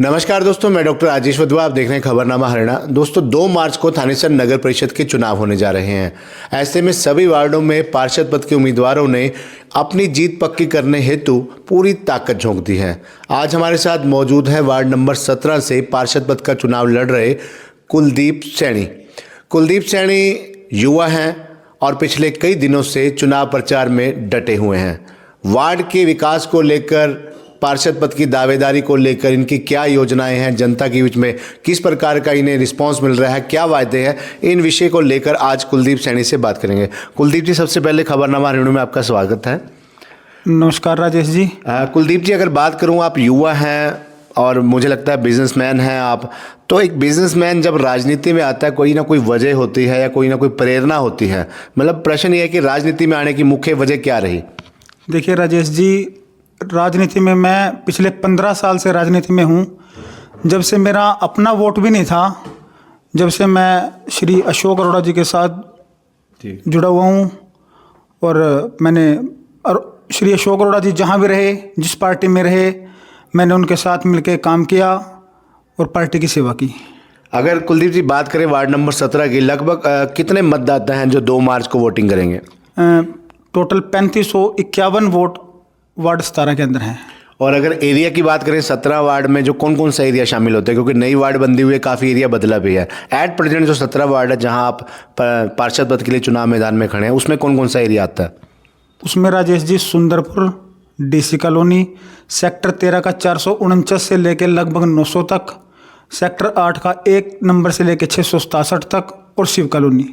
नमस्कार दोस्तों, मैं डॉक्टर राजेश वधवा। आप देख रहे हैं खबरनामा हरियाणा। दोस्तों 2 मार्च को थानेसर नगर परिषद के चुनाव होने जा रहे हैं। ऐसे में सभी वार्डों में पार्षद पद के उम्मीदवारों ने अपनी जीत पक्की करने हेतु पूरी ताकत झोंक दी है। आज हमारे साथ मौजूद है वार्ड नंबर 17 से पार्षद पद का चुनाव लड़ रहे कुलदीप सैनी। कुलदीप सैनी युवा हैं और पिछले कई दिनों से चुनाव प्रचार में डटे हुए हैं। वार्ड के विकास को लेकर, पार्षद पद की दावेदारी को लेकर इनकी क्या योजनाएं हैं, जनता के बीच में किस प्रकार का इन्हें रिस्पांस मिल रहा है, क्या वायदे हैं, इन विषय को लेकर आज कुलदीप सैनी से बात करेंगे। कुलदीप जी, सबसे पहले खबरनामा हरियाणा में आपका स्वागत है। नमस्कार राजेश जी। कुलदीप जी, अगर बात करूं, आप युवा हैं और मुझे लगता है बिजनेसमैन हैं आप। तो एक बिजनेसमैन जब राजनीति में आता है, कोई ना कोई वजह होती है या कोई ना कोई प्रेरणा होती है। मतलब प्रश्न ये है कि राजनीति में आने की मुख्य वजह क्या रही? देखिए राजेश जी, राजनीति में मैं पिछले 15 साल से राजनीति में हूँ। जब से मेरा अपना वोट भी नहीं था, जब से मैं श्री अशोक अरोड़ा जी के साथ जुड़ा हुआ हूँ। और मैंने श्री अशोक अरोड़ा जी जहाँ भी रहे, जिस पार्टी में रहे, मैंने उनके साथ मिलकर काम किया और पार्टी की सेवा की। अगर कुलदीप जी बात करें वार्ड नंबर 17 की, लगभग कितने मतदाता हैं जो 2 मार्च को वोटिंग करेंगे? टोटल 3551 वोट वार्ड 17 के अंदर हैं। और अगर एरिया की बात करें, 17 वार्ड में जो कौन कौन सा एरिया शामिल होता है, क्योंकि नई वार्ड बंदी हुई है, काफ़ी एरिया बदला भी है। एट प्रेजेंट जो 17 वार्ड है जहां आप पार्षद पद के लिए चुनाव मैदान में खड़े हैं, उसमें कौन कौन सा एरिया आता है? उसमें Rajesh ji Sundarpur, DC colony, sector 13 का 449 से लेकर लगभग 900 तक, सेक्टर 8 का 1 नंबर से लेकर 667 तक, और शिव कॉलोनी।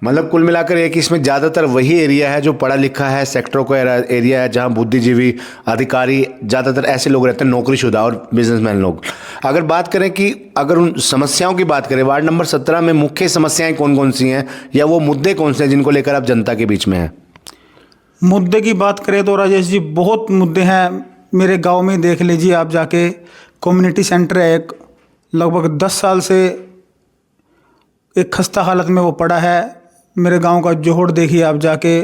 मतलब कुल मिलाकर एक इसमें ज़्यादातर वही एरिया है जो पढ़ा लिखा है, सेक्टरों का एरिया है जहां बुद्धिजीवी अधिकारी ज़्यादातर ऐसे लोग रहते हैं, नौकरीशुदा और बिजनेसमैन लोग। अगर बात करें कि अगर उन समस्याओं की बात करें, वार्ड नंबर 17 में मुख्य समस्याएं कौन कौन सी हैं या वो मुद्दे कौन से हैं जिनको लेकर आप जनता के बीच में हैं? मुद्दे की बात करें तो राजेश जी बहुत मुद्दे हैं। मेरे गांव में देख लीजिए आप जाके, कम्युनिटी सेंटर है एक, लगभग 10 साल से एक खस्ता हालत में वो पड़ा है। मेरे गांव का जोहड़ देखिए आप जाके,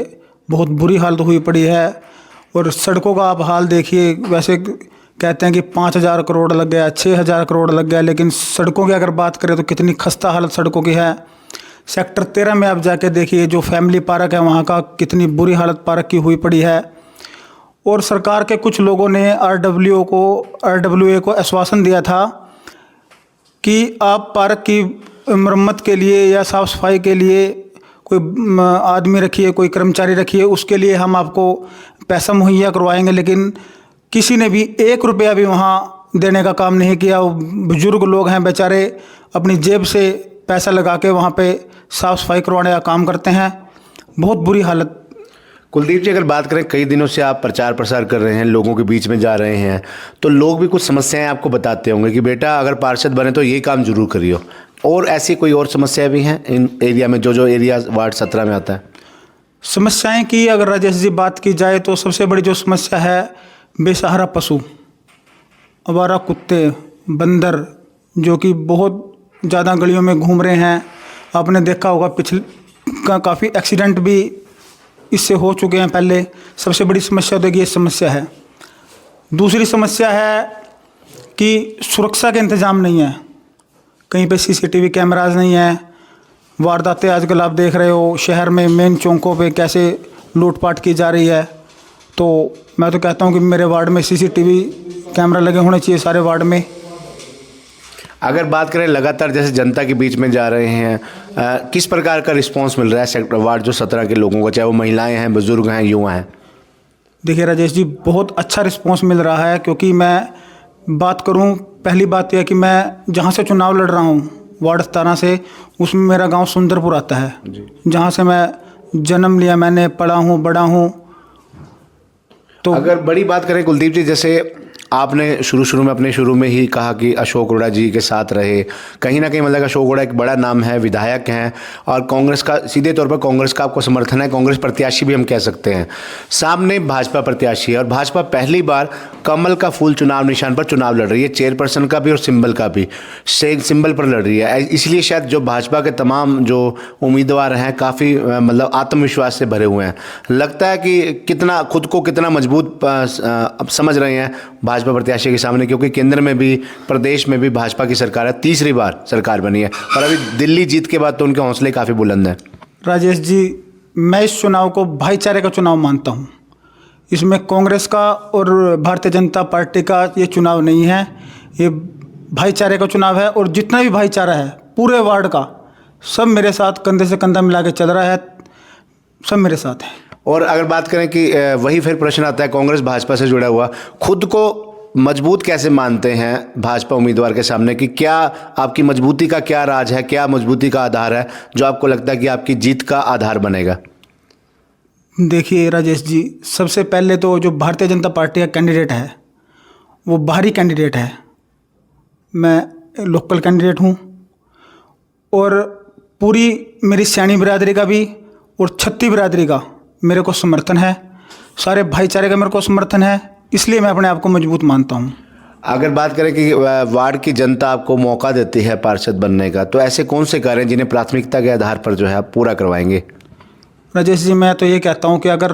बहुत बुरी हालत हुई पड़ी है। और सड़कों का आप हाल देखिए, वैसे कहते हैं कि 5000 करोड़ लग गया, 6000 करोड़ लग गया, लेकिन सड़कों की अगर बात करें तो कितनी खस्ता हालत सड़कों की है। सेक्टर 13 में आप जाके देखिए, जो फैमिली पार्क है वहाँ का कितनी बुरी हालत पार्क की हुई पड़ी है। और सरकार के कुछ लोगों ने RWA को आश्वासन दिया था कि आप पार्क की मरम्मत के लिए या साफ़ सफाई के लिए कोई आदमी रखिए, कोई कर्मचारी रखिए, उसके लिए हम आपको पैसा मुहैया करवाएंगे। लेकिन किसी ने भी 1 रुपया भी वहाँ देने का काम नहीं किया। वो बुजुर्ग लोग हैं बेचारे, अपनी जेब से पैसा लगा के वहाँ पे साफ़ सफाई करवाने का काम करते हैं। बहुत बुरी हालत। कुलदीप जी, अगर बात करें, कई दिनों से आप प्रचार प्रसार कर रहे हैं, लोगों के बीच में जा रहे हैं, तो लोग भी कुछ समस्याएं आपको बताते होंगे कि बेटा अगर पार्षद बने तो ये काम जरूर करियो। और ऐसी कोई और समस्याएं भी हैं इन एरिया में, जो एरिया वार्ड 17 में आता है? समस्याएं की अगर राजेश जी बात की जाए तो सबसे बड़ी जो समस्या है, बेसहारा पशु, आवारा कुत्ते, बंदर, जो कि बहुत ज़्यादा गलियों में घूम रहे हैं। आपने देखा होगा पिछले काफ़ी एक्सीडेंट भी इससे हो चुके हैं पहले। सबसे बड़ी समस्या तो ये समस्या है। दूसरी समस्या है कि सुरक्षा के इंतज़ाम नहीं है, कहीं पे CCTV कैमराज नहीं है। वारदातें आजकल आप देख रहे हो, शहर में मेन चौकों पे कैसे लूटपाट की जा रही है। तो मैं तो कहता हूँ कि मेरे वार्ड में CCTV कैमरा लगे होने चाहिए सारे वार्ड में। अगर बात करें लगातार जैसे जनता के बीच में जा रहे हैं, किस प्रकार का रिस्पांस मिल रहा है सेक्टर वार्ड जो 17 के लोगों को, चाहे वो महिलाएं हैं, बुजुर्ग हैं, युवा हैं? देखिए राजेश जी, बहुत अच्छा रिस्पांस मिल रहा है। क्योंकि मैं बात करूं, पहली बात यह कि मैं जहां से चुनाव लड़ रहा हूं वार्ड 17 से, उसमें मेरा गांव सुंदरपुर आता है, जहां से मैं जन्म लिया, मैंने पढ़ा हूं, बड़ा हूं। तो अगर बड़ी बात करें कुलदीप जी, जैसे आपने शुरू में ही कहा कि अशोक अरोड़ा जी के साथ रहे, कहीं ना कहीं मतलब अशोक अरोड़ा एक बड़ा नाम है, विधायक हैं और कांग्रेस का, सीधे तौर पर कांग्रेस का आपको समर्थन है, कांग्रेस प्रत्याशी भी हम कह सकते हैं। सामने भाजपा प्रत्याशी है और भाजपा पहली बार कमल का फूल चुनाव निशान पर चुनाव लड़ रही है, चेयरपर्सन का भी और सिंबल का भी, सिंबल पर लड़ रही है। इसलिए शायद जो भाजपा के तमाम जो उम्मीदवार हैं काफ़ी मतलब आत्मविश्वास से भरे हुए हैं। लगता है कि कितना खुद को कितना मजबूत समझ रहे हैं भाजपा प्रत्याशी के सामने, क्योंकि केंद्र में भी प्रदेश में भी भाजपा की सरकार है, तीसरी बार सरकार बनी है और अभी दिल्ली जीत के बाद तो उनके हौसले काफ़ी बुलंद हैं। राजेश जी, मैं इस चुनाव को भाईचारे का चुनाव मानता हूँ। इसमें कांग्रेस का और भारतीय जनता पार्टी का ये चुनाव नहीं है, ये भाईचारे का चुनाव है। और जितना भी भाईचारा है पूरे वार्ड का, सब मेरे साथ कंधे से कंधा मिला के चल रहा है, सब मेरे साथ है। और अगर बात करें कि वही फिर प्रश्न आता है कांग्रेस भाजपा से जुड़ा हुआ, खुद को मजबूत कैसे मानते हैं भाजपा उम्मीदवार के सामने, कि क्या आपकी मजबूती का क्या राज है, क्या मजबूती का आधार है जो आपको लगता है कि आपकी जीत का आधार बनेगा? देखिए राजेश जी, सबसे पहले तो जो भारतीय जनता पार्टी का कैंडिडेट है वो बाहरी कैंडिडेट है, मैं लोकल कैंडिडेट हूँ। और पूरी मेरी सैनी बिरादरी का भी और छत्ती बिरादरी का मेरे को समर्थन है, सारे भाईचारे का मेरे को समर्थन है, इसलिए मैं अपने आप को मजबूत मानता हूँ। अगर बात करें कि वार्ड की जनता आपको मौका देती है पार्षद बनने का, तो ऐसे कौन से कार्य हैं जिन्हें प्राथमिकता के आधार पर जो है आप पूरा करवाएंगे? राजेश जी, मैं तो ये कहता हूँ कि अगर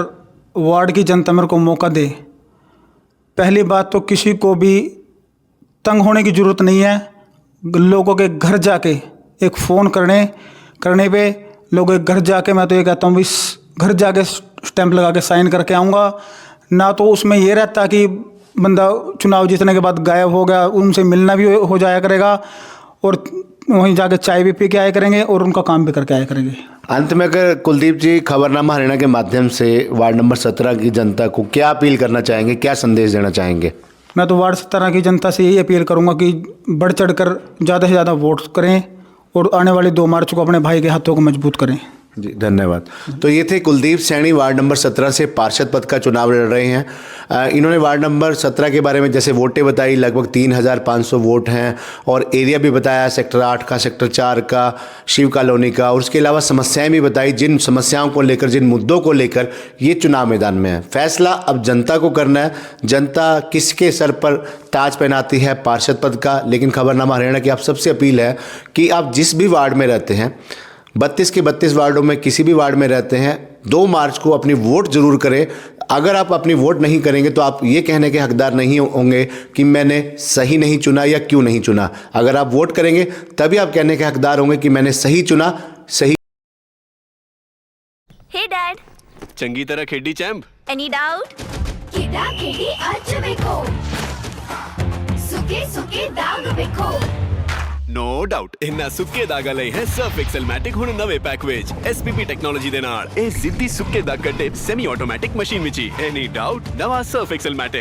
वार्ड की जनता मेरे को मौका दे, पहली बात तो किसी को भी तंग होने की ज़रूरत नहीं है। लोगों के घर जाके एक फ़ोन करने पे लोगों के घर जाके, मैं तो ये कहता हूँ, इस घर जाके स्टैंप लगा के साइन करके आऊँगा। ना तो उसमें ये रहता कि बंदा चुनाव जीतने के बाद गायब हो गया, उनसे मिलना भी हो जाया करेगा और वहीं जाके चाय भी पी के आया करेंगे और उनका काम भी करके आया करेंगे। अंत में अगर कुलदीप जी खबरनामा हरियाणा के माध्यम से वार्ड नंबर 17 की जनता को क्या अपील करना चाहेंगे, क्या संदेश देना चाहेंगे? मैं तो वार्ड 17 की जनता से यही अपील करूंगा कि बढ़ चढ़कर ज़्यादा से ज़्यादा वोट करें और आने वाली 2 मार्च को अपने भाई के हाथों को मजबूत करें। जी धन्यवाद। तो ये थे कुलदीप सैनी, वार्ड नंबर 17 से पार्षद पद का चुनाव लड़ रहे हैं। इन्होंने वार्ड नंबर 17 के बारे में जैसे वोटें बताई, लगभग 3500 वोट हैं, और एरिया भी बताया सेक्टर 8 का, सेक्टर 4 का, शिव कॉलोनी का, और उसके अलावा समस्याएं भी बताई, जिन समस्याओं को लेकर, जिन मुद्दों को लेकर ये चुनाव मैदान में है। फैसला अब जनता को करना है, जनता किसके सर पर ताज पहनाती है पार्षद पद का। लेकिन खबरनामा हरियाणा की आप सबसे अपील है कि आप जिस भी वार्ड में रहते हैं, 32 के 32 वार्डों में किसी भी वार्ड में रहते हैं, 2 मार्च को अपनी वोट जरूर करें। अगर आप अपनी वोट नहीं करेंगे तो आप ये कहने के हकदार नहीं होंगे कि मैंने सही नहीं चुना या क्यों नहीं चुना। अगर आप वोट करेंगे तभी आप कहने के हकदार होंगे कि मैंने सही चुना, सही। हे डैड, चंगी तरह खेडी चैंप। Any doubt? किडा किडी अच बेको सुके सुके दाग बेको नो डाउट इन्ना सुक्के दागा ਲਈ ਹੈ ਸਰਫ ਐਕਸਲ ਮੈਟਿਕ ਹੁਣ ਨਵੇਂ ਪੈਕ ਵਿੱਚ ਐਸਪੀਪੀ ਟੈਕਨੋਲੋਜੀ ਦੇ ਨਾਲ ਇਹ ਜ਼ਿੱਦੀ ਸੁੱਕੇ ਦਾਗ ਕੱਢੇ ਸੈਮੀ ਆਟੋਮੈਟਿਕ ਮਸ਼ੀਨ ਵਿੱਚ ਹੀ। ਐਨੀ ਡਾਊਟ ਨਵਾਂ ਸਰਫ ਐਕਸਲ ਮੈਟਿਕ।